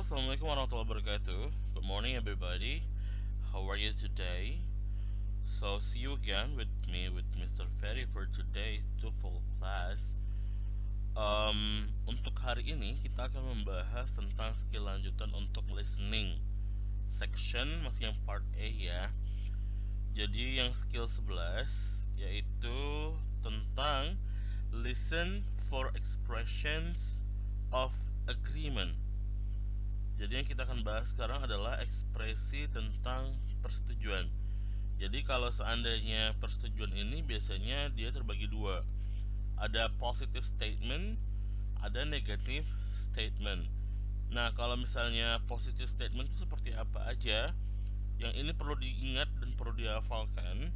Assalamualaikum warahmatullahi wabarakatuh. Good morning, everybody. How are you today? So, see you again with me, with Mr. Ferry for today's TOEFL class. Untuk hari ini kita akan membahas tentang skill lanjutan untuk listening. Section masih yang part A ya. Jadi yang skill 11 yaitu tentang listen for expressions of agreement. Jadi yang kita akan bahas sekarang adalah ekspresi tentang persetujuan. Jadi kalau seandainya persetujuan ini biasanya dia terbagi dua. Ada positive statement, ada negative statement. Nah, kalau misalnya positive statement itu seperti apa aja? Yang ini perlu diingat dan perlu dihafalkan.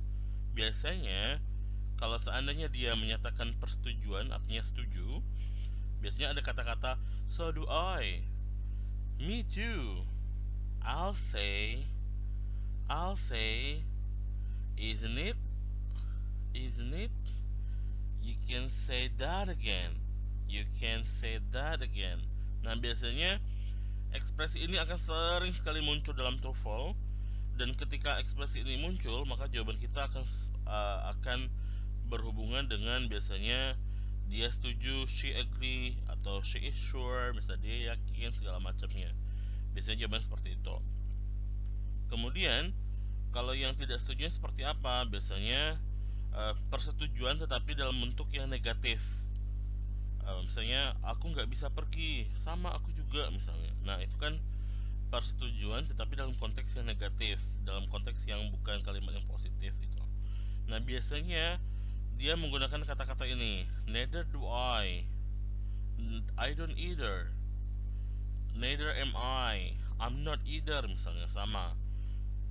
Biasanya kalau seandainya dia menyatakan persetujuan, artinya setuju, biasanya ada kata-kata so do I, me too, I'll say, isn't it, you can say that again, Nah, biasanya ekspresi ini akan sering sekali muncul dalam TOEFL, dan ketika ekspresi ini muncul maka jawaban kita akan berhubungan dengan biasanya dia setuju, she agree, atau she is sure, misalnya dia yakin, segala macamnya. Biasanya jawaban seperti itu. Kemudian kalau yang tidak setuju seperti apa? Biasanya persetujuan tetapi dalam bentuk yang negatif. Misalnya aku nggak bisa pergi, sama aku juga misalnya. Nah, itu kan persetujuan tetapi dalam konteks yang negatif, dalam konteks yang bukan kalimat yang positif gitu. Nah, biasanya dia menggunakan kata-kata ini, neither do I don't either, neither am I'm not either, misalnya. Sama,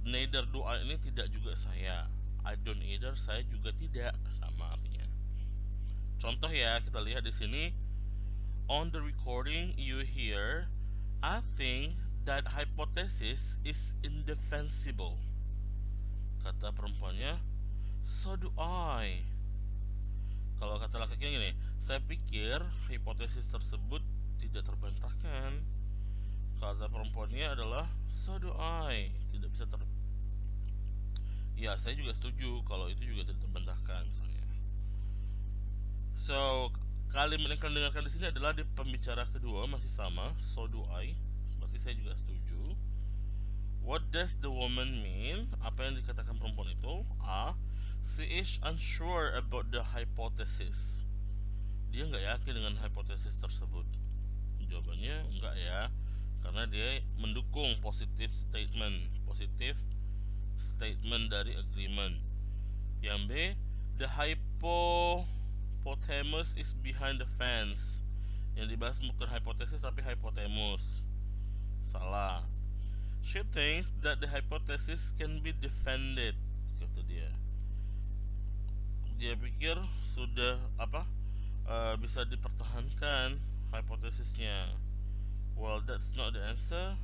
neither do I ini tidak juga saya, I don't either saya juga tidak, sama artinya. Contoh ya, kita lihat di sini. On the recording you hear, I think that hypothesis is indefensible. Kata perempuannya, so do I. Kalau kata laki-lakinya gini, saya pikir hipotesis tersebut tidak terbantahkan. Kata perempuannya adalah so do I, tidak bisa ya, saya juga setuju kalau itu juga tidak terbantahkan misalnya. So, kalimat yang kalian dengarkan di sini adalah di pembicara kedua, masih sama, so do I, berarti saya juga setuju. What does the woman mean? Apa yang dikatakan perempuan itu? A. She is unsure about the hypothesis. Dia nggak yakin dengan hipotesis tersebut. Jawabannya enggak ya, karena dia mendukung positive statement dari agreement. Yang B, the hypothesis is behind the fence. Yang dibahas bukan hipotesis tapi hypothesis. Salah. She thinks that the hypothesis can be defended, kata dia. Dia pikir sudah bisa dipertahankan hipotesisnya. Well, that's not the answer.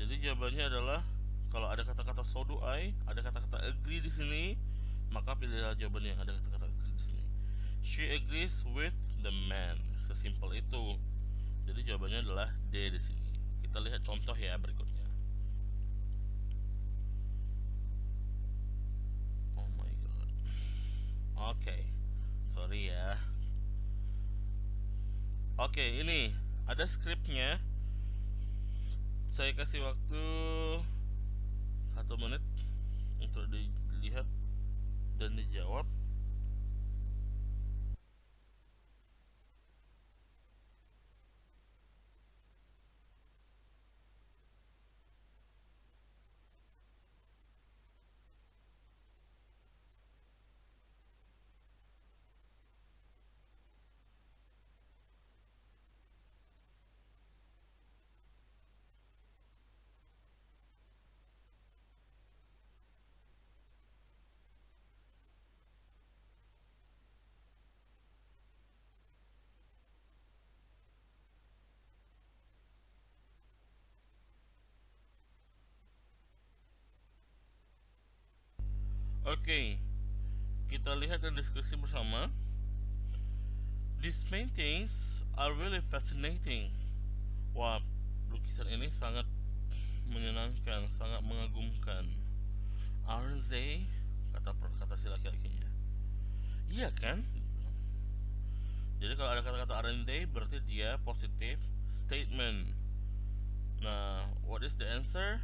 Jadi jawabannya adalah kalau ada kata-kata so do I, ada kata-kata agree di sini, maka pilihlah jawaban yang ada kata-kata agree di sini. She agrees with the man. Sesimpel itu. Jadi jawabannya adalah D di sini. Kita lihat contoh ya berikutnya. Oh my god. Oke. Sorry ya. Oke, ini ada skripnya. Saya kasih waktu 1 menit untuk dilihat dan dijawab. Oke, kita lihat dan diskusi bersama. These paintings are really fascinating. Wah, lukisan ini sangat menyenangkan, sangat mengagumkan. Aren't they? Kata si laki-lakinya. Iya kan? Jadi kalau ada kata-kata aren't they berarti dia positive statement. Nah, what is the answer?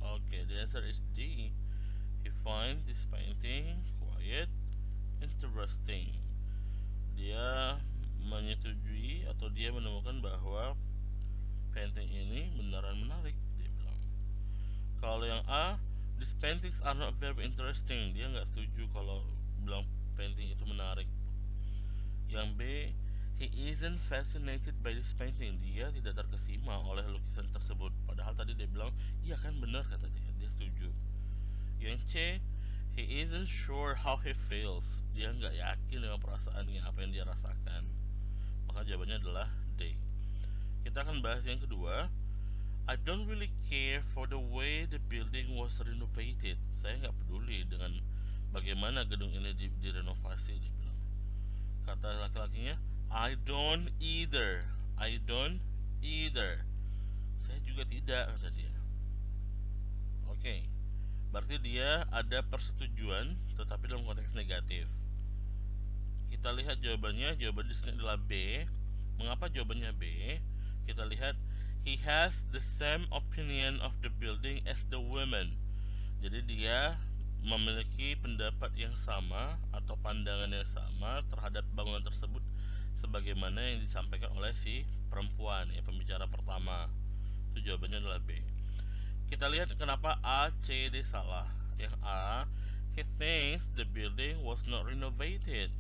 Okay, the answer is D. He finds this painting quiet, interesting. Dia menyetujui atau dia menemukan bahwa painting ini beneran menarik, dia bilang. Kalau yang A, these paintings are not very interesting. Dia nggak setuju kalau bilang painting itu menarik. Yang B, he isn't fascinated by this painting. Dia tidak terkesima oleh lukisan tersebut. Padahal tadi dia bilang, iya kan bener, kata dia. Dia setuju. Yang C, he isn't sure how he feels. Dia nggak yakin dengan perasaannya, apa yang dia rasakan. Maka jawabannya adalah D. Kita akan bahas yang kedua. I don't really care for the way the building was renovated. Saya nggak peduli dengan bagaimana gedung ini direnovasi, dia bilang. Kata laki-lakinya, I don't either. I don't either. Saya juga tidak, kata dia. Oke. Berarti dia ada persetujuan tetapi dalam konteks negatif. Kita lihat jawabannya. Jawaban di sini adalah B. Mengapa jawabannya B? Kita lihat, he has the same opinion of the building as the women. Jadi dia memiliki pendapat yang sama atau pandangan yang sama terhadap bangunan tersebut sebagaimana yang disampaikan oleh si perempuan, ya, pembicara pertama. Itu jawabannya adalah B. Kita lihat kenapa A, C, D salah. Yang A, he thinks the building was not renovated.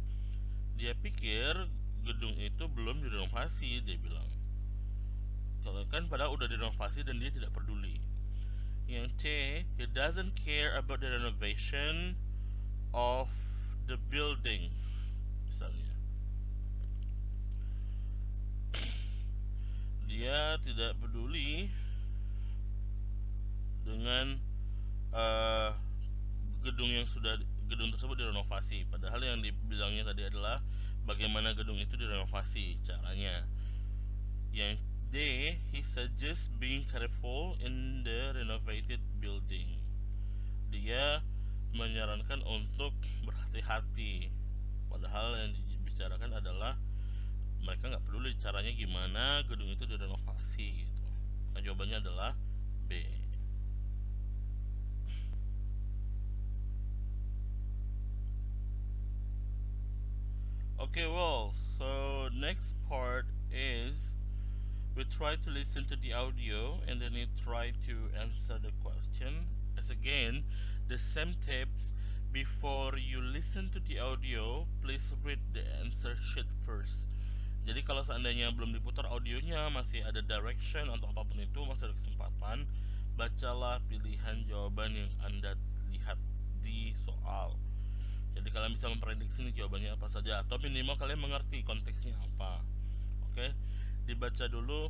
Dia pikir gedung itu belum direnovasi, dia bilang. Kalau kan padahal udah direnovasi dan dia tidak peduli. Yang C, he doesn't care about the renovation of the building, misalnya. Dia tidak peduli dengan gedung tersebut direnovasi. Padahal yang dibilangnya tadi adalah bagaimana gedung itu direnovasi, caranya. Yang D, he suggests being careful in the renovated building. Dia menyarankan untuk berhati-hati. Padahal yang dibicarakan adalah mereka nggak peduli caranya gimana gedung itu direnovasi gitu. Nah, jawabannya adalah B. Okay, well, so next part is we try to listen to the audio and then we try to answer the question. As again, the same tips. Before you listen to the audio, please read the answer sheet first. Jadi kalau seandainya belum diputar audionya, masih ada direction atau apapun itu, masih ada kesempatan, bacalah pilihan jawaban yang Anda lihat di soal. Jadi kalian bisa memprediksi nih jawabannya apa saja, atau minimal kalian mengerti konteksnya apa. Oke, dibaca dulu.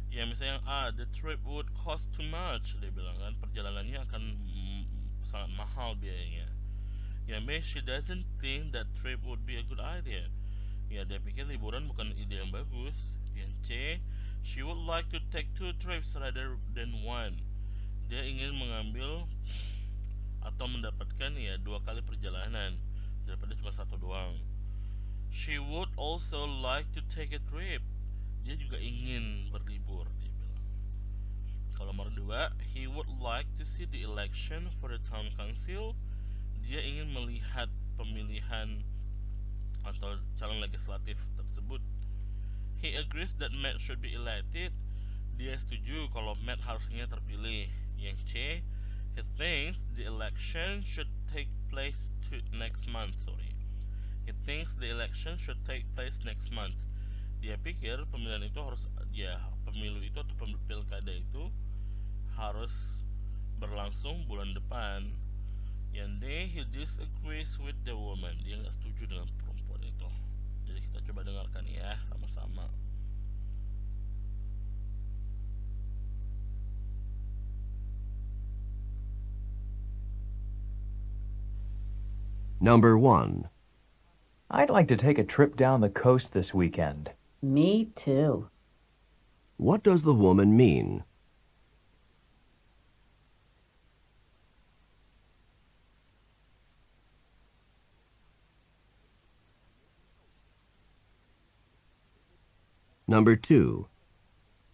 Ya misalnya yang A, the trip would cost too much, dia bilang kan perjalanannya akan sangat mahal biayanya. Yang B, she doesn't think that trip would be a good idea. Ya dia pikir liburan bukan ide yang bagus. Yang C, she would like to take 2 trips rather than 1. Dia ingin mengambil atau mendapatkan ya 2 kali perjalanan daripada cuma 1 doang. She would also like to take a trip. Dia juga ingin berlibur, dia bilang. Kalau nomor 2, he would like to see the election for the town council. Dia ingin melihat pemilihan atau calon legislatif tersebut. He agrees that Matt should be elected. Dia setuju kalau Matt harusnya terpilih. Yang C, he thinks the election should take place next month. He thinks the election should take place next month. Dia pikir pemilihan itu harus, ya pemilu itu atau pilkada itu harus berlangsung bulan depan. Yang D, he disagrees with the woman. Dia nggak setuju dengan perempuan itu. Jadi kita coba dengarkan ya sama-sama. Number 1. I'd like to take a trip down the coast this weekend. Me too. What does the woman mean? Number 2.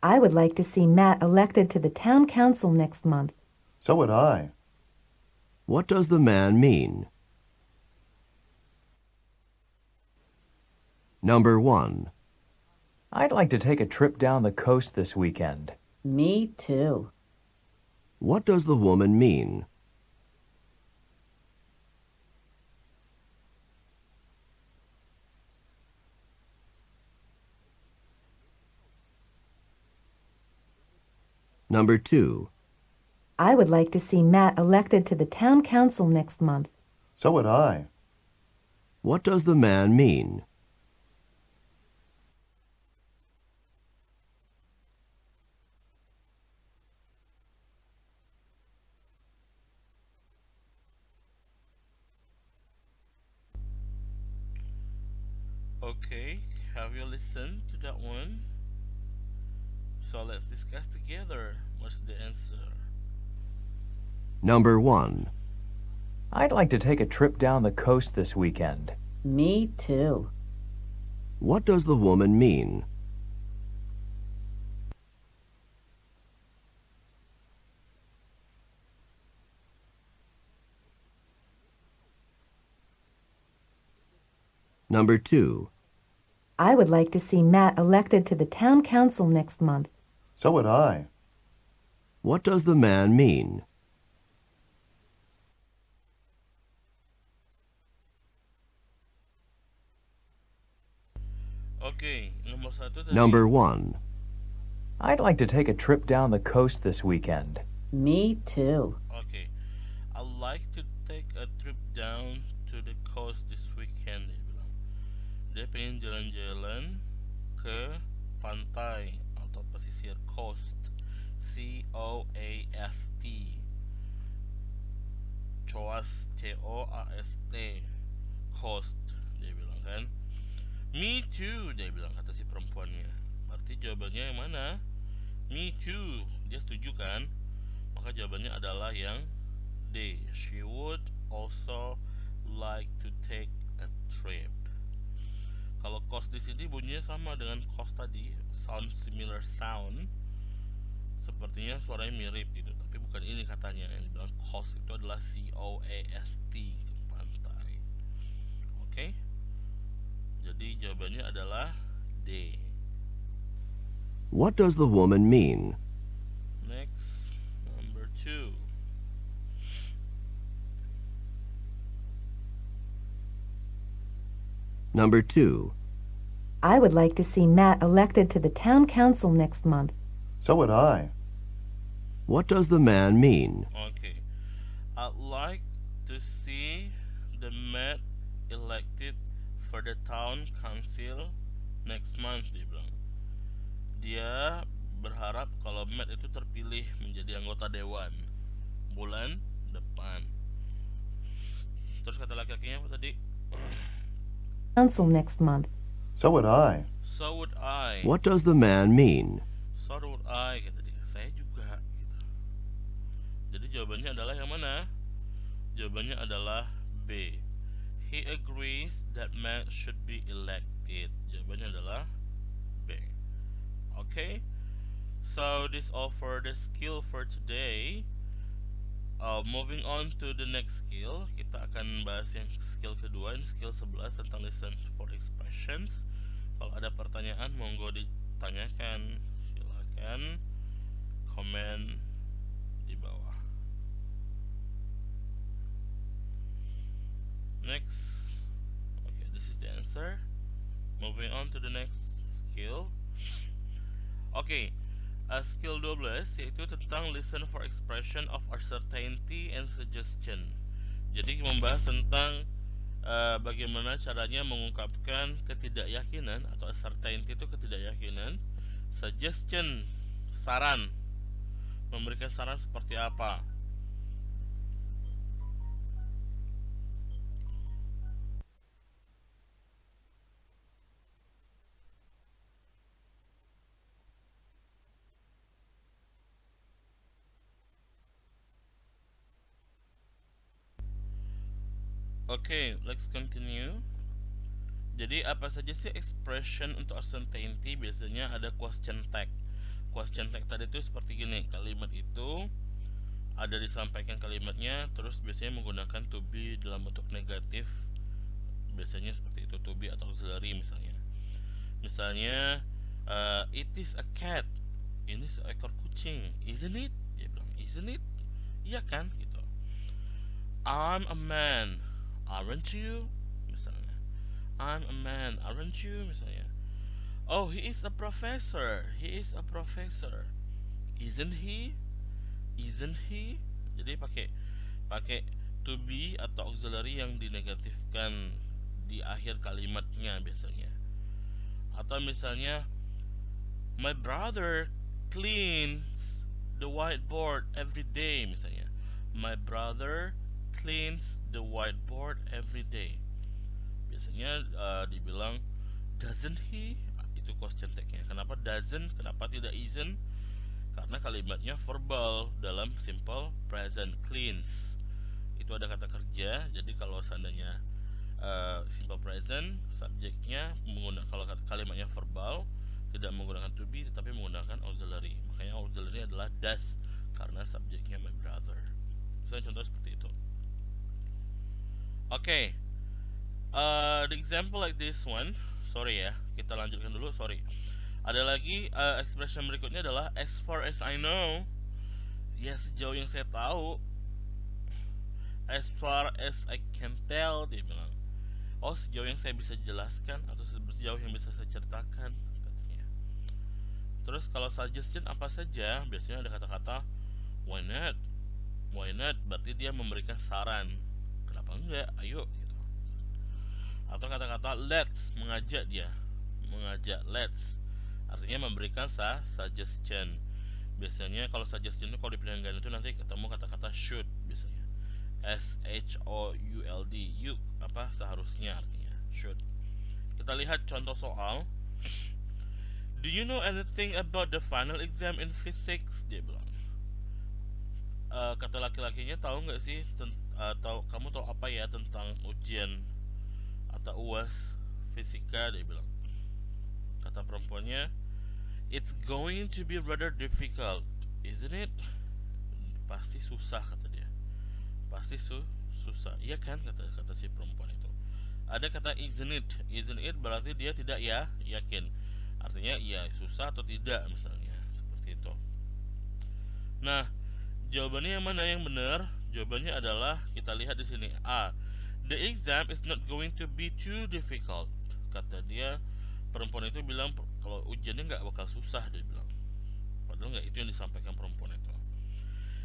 I would like to see Matt elected to the town council next month. So would I. What does the man mean? Number 1. I'd like to take a trip down the coast this weekend. Me too. What does the woman mean? Number 2. I would like to see Matt elected to the town council next month. So would I. What does the man mean? Okay, have you listened to that one? So let's discuss together. What's the answer? Number 1. I'd like to take a trip down the coast this weekend. Me too. What does the woman mean? Number 2. I would like to see Matt elected to the town council next month. So would I. What does the man mean? Okay, nomor 1 tadi. Number 1. I'd like to take a trip down the coast this weekend. Me too. Okay, I'd like to take a trip down to the coast this weekend. Dia bilang. Dia pengen jalan-jalan ke pantai atau pesisir coast. C-O-A-S-T. Coast. C-O-A-S-T. Coast. Dia bilang kan. Me too, dia bilang, kata si perempuannya. Berarti jawabannya yang mana? Me too. Dia setuju kan? Maka jawabannya adalah yang D. She would also like to take a trip. Kalau cost di sini bunyinya sama dengan cost tadi, sound similar sound. Sepertinya suaranya mirip gitu, tapi bukan ini katanya. Yang dibilang cost itu adalah C-O-A-S-T, pantai. Oke? Jadi jawabannya adalah D. What does the woman mean? Next, number 2. Number 2. I would like to see Matt elected to the town council next month. So would I. What does the man mean? Okay. I'd like to see the Matt elected for the town council next month, dia bilang. Dia berharap kalau Matt itu terpilih menjadi anggota dewan bulan depan. Terus kata laki-lakinya apa tadi? Council next month. So would I. So would I. What does the man mean? So would I, kata dia. Saya juga gitu. Jadi jawabannya adalah yang mana? Jawabannya adalah B. He agrees that Matt should be elected. Jawabannya adalah B. Okay. So this all for the skill for today. Moving on to the next skill, kita akan bahas yang skill kedua, ini skill 11 tentang listen for expressions. Kalau ada pertanyaan monggo ditanyakan, silakan komen di bawah. Next, okay, this is the answer. Moving on to the next skill. Okay, skill 12 yaitu tentang listen for expression of uncertainty and suggestion. Jadi membahas tentang bagaimana caranya mengungkapkan ketidakyakinan atau uncertainty itu ketidakyakinan, suggestion saran, memberikan saran seperti apa. Oke, let's continue. Jadi apa saja sih expression untuk uncertainty? Biasanya ada question tag. Question tag tadi itu seperti gini, kalimat itu ada disampaikan kalimatnya, terus biasanya menggunakan to be dalam bentuk negatif. Biasanya seperti itu, to be atau auxiliary misalnya. Misalnya, it is a cat. Ini seekor kucing, isn't it? Dia bilang, isn't it? Iya kan, gitu. I'm a man, aren't you? Misalnya, I'm a man, aren't you? Misalnya, oh, he is a professor. He is a professor. Isn't he? Isn't he? Jadi pakai to be atau auxiliary yang dinegatifkan di akhir kalimatnya biasanya. Atau misalnya, my brother cleans the whiteboard every day misalnya. My brother cleans the whiteboard every day. Biasanya dibilang doesn't he? Itu question tag-nya. Kenapa doesn't? Kenapa tidak isn't? Karena kalimatnya verbal dalam simple present. Cleans itu ada kata kerja. Jadi kalau seandainya simple present, subjeknya kalau kalimatnya verbal tidak menggunakan to be tetapi menggunakan auxiliary. Makanya auxiliary adalah does karena subjeknya my brother. Misalnya contoh seperti itu. Oke, the example like this one. Sorry ya, kita lanjutkan dulu. Sorry. Ada lagi expression berikutnya adalah as far as I know. Ya sejauh yang saya tahu. As far as I can tell, dia bilang. Oh, sejauh yang saya bisa jelaskan atau sejauh yang bisa saya ceritakan, katanya. Terus kalau suggestion apa saja? Biasanya ada kata-kata why not? Why not? Berarti dia memberikan saran. Kenapa enggak? Ayo gitu. Atau kata-kata let's, mengajak dia. Mengajak let's. Artinya memberikan suggestion. Biasanya kalau suggestion itu kalau di pilihan ganda itu nanti ketemu kata-kata should biasanya. SHOULD, you apa seharusnya artinya should. Kita lihat contoh soal. Do you know anything about the final exam in physics? Dia bilang. Kata laki-lakinya, tahu nggak sih kamu tahu apa ya tentang ujian atau UAS fisika? Dia bilang. Kata perempuannya, it's going to be rather difficult, isn't it? Pasti susah, kata dia. Pasti susah. Iya kan, kata si perempuan itu. Ada kata isn't it. Isn't it berarti dia tidak yakin. Artinya iya susah atau tidak misalnya. Seperti itu. Nah, jawabannya yang mana yang benar? Jawabannya adalah kita lihat di sini. A. The exam is not going to be too difficult. Kata dia, perempuan itu bilang kalau ujiannya nggak bakal susah, dia bilang. Padahal nggak itu yang disampaikan perempuan itu.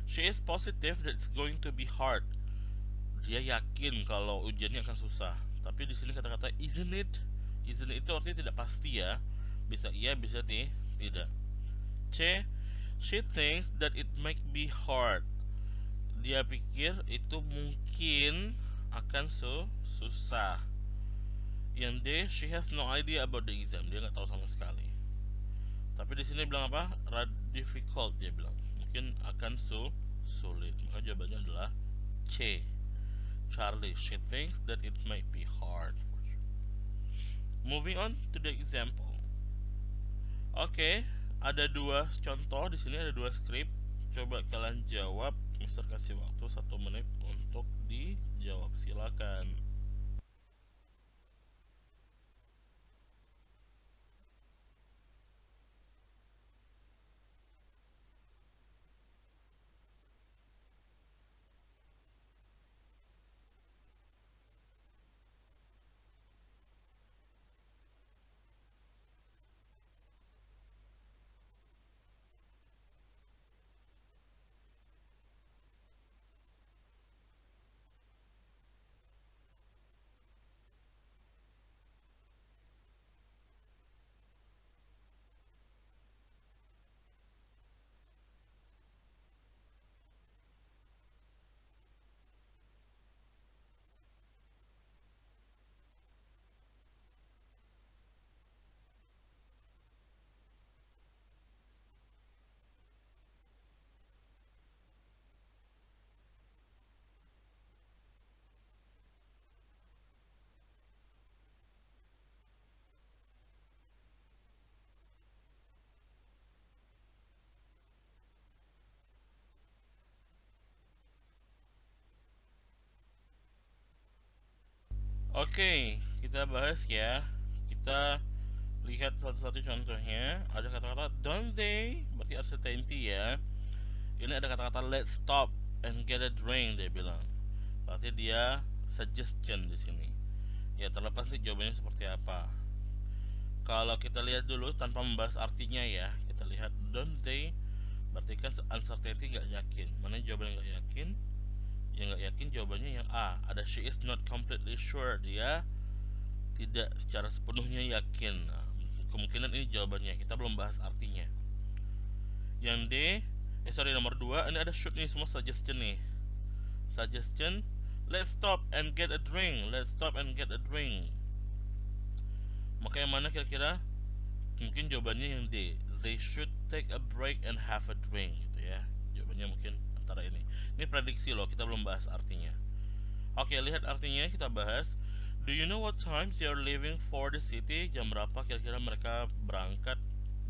She is positive that it's going to be hard. Dia yakin kalau ujiannya akan susah. Tapi di sini kata-kata isn't it? Isn't it itu artinya tidak pasti ya. Bisa iya, bisa tidak. C. She thinks that it might be hard. Dia pikir itu mungkin akan susah. Yang D, she has no idea about the exam. Dia nggak tahu sama sekali. Tapi di sini bilang apa? Difficult, dia bilang. Mungkin akan sulit. Maka jawabannya adalah C. Charlie, she thinks that it might be hard. Moving on to the example. Oke, ada dua contoh di sini, ada dua script. Coba kalian jawab. Mister kasih waktu 1 menit untuk dijawab. Silakan. Oke, kita bahas ya. Kita lihat satu-satu contohnya. Ada kata-kata don't they, berarti uncertainty ya. Ini ada kata-kata let's stop and get a drink, dia bilang. Berarti dia suggestion di sini. Ya terlepas nih jawabannya seperti apa. Kalau kita lihat dulu tanpa membahas artinya ya, kita lihat don't they, berarti kan uncertainty nggak yakin. Mana jawaban nggak yakin? Yang nggak yakin jawabannya yang A. Ada she is not completely sure, dia tidak secara sepenuhnya yakin. Nah, kemungkinan ini jawabannya. Kita belum bahas artinya. Yang D, nomor 2, ini ada should nih, semua suggestion nih. Suggestion, let's stop and get a drink. Let's stop and get a drink. Maka yang mana kira-kira? Mungkin jawabannya yang D. They should take a break and have a drink gitu ya. Jawabannya mungkin antara ini. Ini prediksi loh, kita belum bahas artinya. Oke, lihat artinya kita bahas. Do you know what time they are leaving for the city? Jam berapa kira-kira mereka berangkat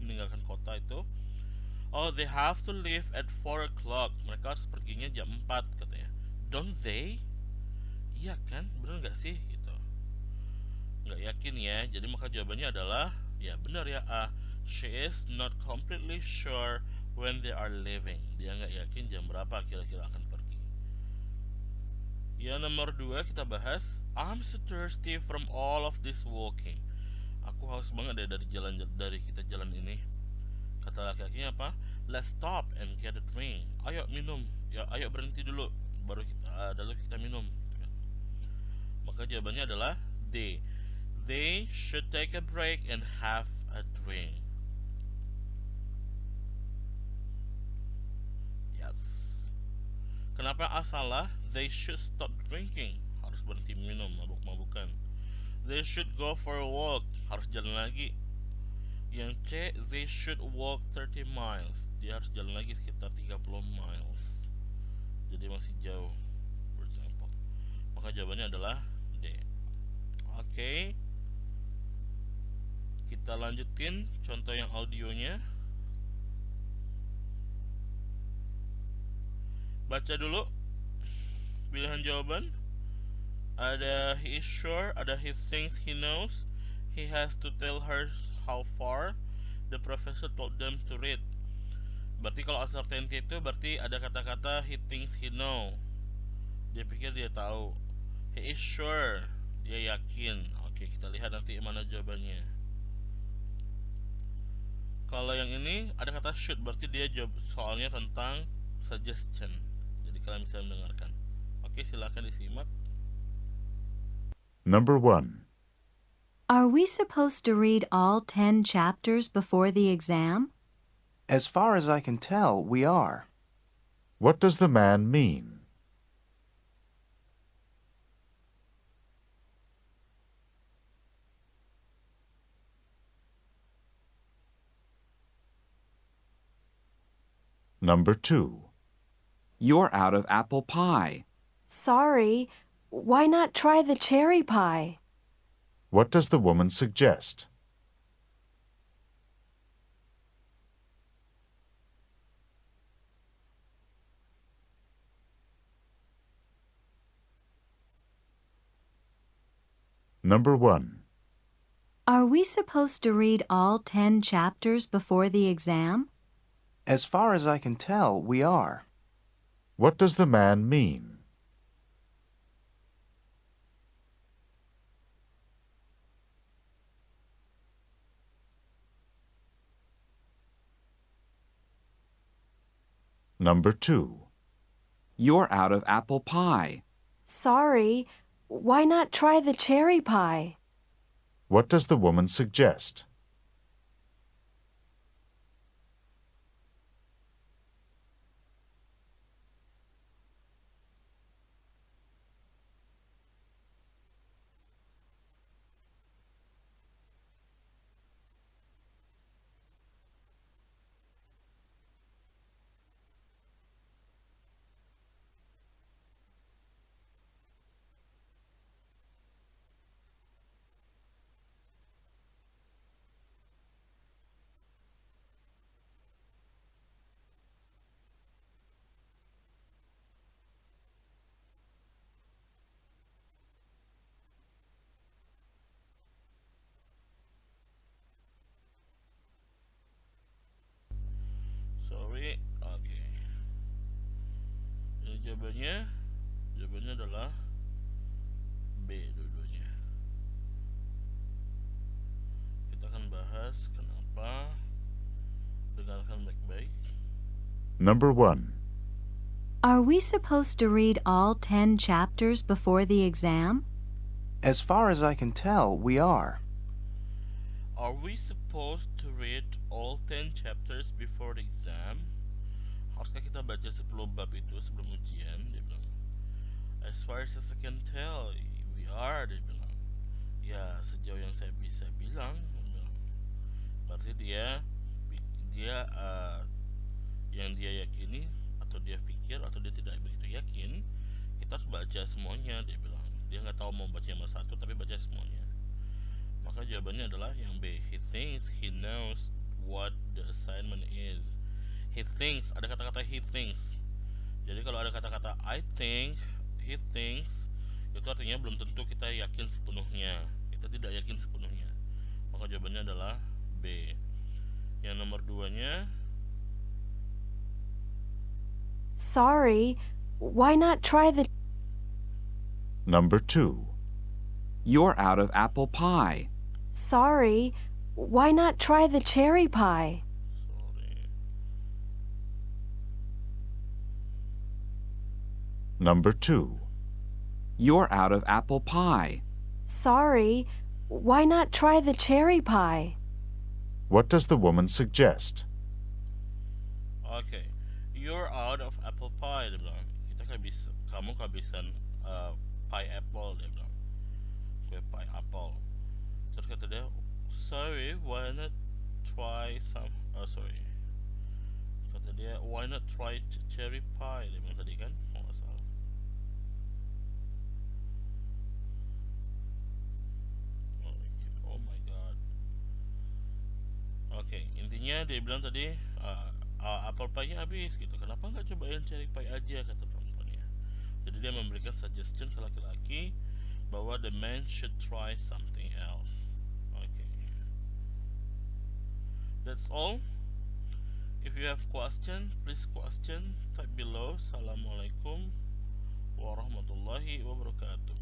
meninggalkan kota itu? Oh, they have to leave at 4 o'clock. Mereka harus perginya jam 4 katanya. Don't they? Iya kan? Bener gak sih? Gitu. Gak yakin ya. Jadi maka jawabannya adalah ya benar ya A. She is not completely sure when they are leaving. Dia gak yakin jam berapa kira-kira akan pergi. Ya nomor 2 kita bahas. I'm so thirsty from all of this walking. Aku haus banget deh dari kita jalan ini. Kata laki-lakinya apa? Let's stop and get a drink. Ayo minum. Ya, ayo berhenti dulu. Baru kita minum. Maka jawabannya adalah D. They should take a break and have a drink. Yes. Kenapa A salah? They should stop drinking. Harus berhenti minum, mabuk-mabukan. They should go for a walk. Harus jalan lagi. Yang C, they should walk 30 miles. Dia harus jalan lagi sekitar 30 miles. Jadi masih jauh. For example. Maka jawabannya adalah D. Oke. Kita lanjutin contoh yang audionya. Baca dulu pilihan jawaban. Ada he is sure, ada he thinks he knows, he has to tell her how far, the professor told them to read. Berarti kalau uncertainty itu berarti ada kata-kata he thinks he know. Dia pikir dia tahu. He is sure, dia yakin. Oke, kita lihat nanti mana jawabannya. Kalau yang ini ada kata should, berarti dia jawab soalnya tentang suggestion. Jadi kalian bisa mendengarkan. Oke, silakan disimak. Number 1. Are we supposed to read all 10 chapters before the exam? As far as I can tell, we are. What does the man mean? Number 2. You're out of apple pie. Sorry, why not try the cherry pie? What does the woman suggest? Number 1. Are we supposed to read all 10 chapters before the exam? As far as I can tell, we are. What does the man mean? Number 2. You're out of apple pie. Sorry, why not try the cherry pie? What does the woman suggest? jawabannya adalah B dua-duanya. Kita akan bahas kenapa. Dengarkan baik-baik. Number 1. Are we supposed to read all 10 chapters before the exam? As far as I can tell, we are. Are we supposed to read all 10 chapters before the exam? Haruskah kita baca 10 bab itu sebelum ujian? Dia bilang. As far as I can tell, we are. Dia bilang. Ya, sejauh yang saya bisa bilang. Dia bilang. Berarti dia yang dia yakini atau dia pikir atau dia tidak begitu yakin, kita harus baca semuanya. Dia bilang. Dia nggak tahu mau baca yang satu, tapi baca semuanya. Maka jawabannya adalah yang B. He thinks he knows what the assignment is. He thinks, ada kata-kata he thinks. Jadi kalau ada kata-kata I think, he thinks, itu artinya belum tentu kita yakin sepenuhnya. Kita tidak yakin sepenuhnya. Maka jawabannya adalah B. Yang nomor 2-nya, Sorry, why not try the... Number 2. You're out of apple pie. Sorry, why not try the cherry pie? sorry. Number 2. You're out of apple pie. Sorry, why not try the cherry pie? What does the woman suggest? Oke, you're out of apple pie, dia bilang. Kamu kehabisan pie apple, dia bilang. Kue pie apple. Terus kata dia, sorry, why not try some? Sorry. Kata dia, why not try cherry pie? Dia bilang tadi kan, kalau nggak salah. Oh my god. Oke, intinya dia bilang tadi apple pie-nya habis gitu. Kenapa nggak cobain cherry pie aja, kata perempuannya. Jadi dia memberikan suggestion ke laki-laki bahwa the man should try something else. Okay, that's all. If you have question, please question type below. Assalamualaikum warahmatullahi wabarakatuh.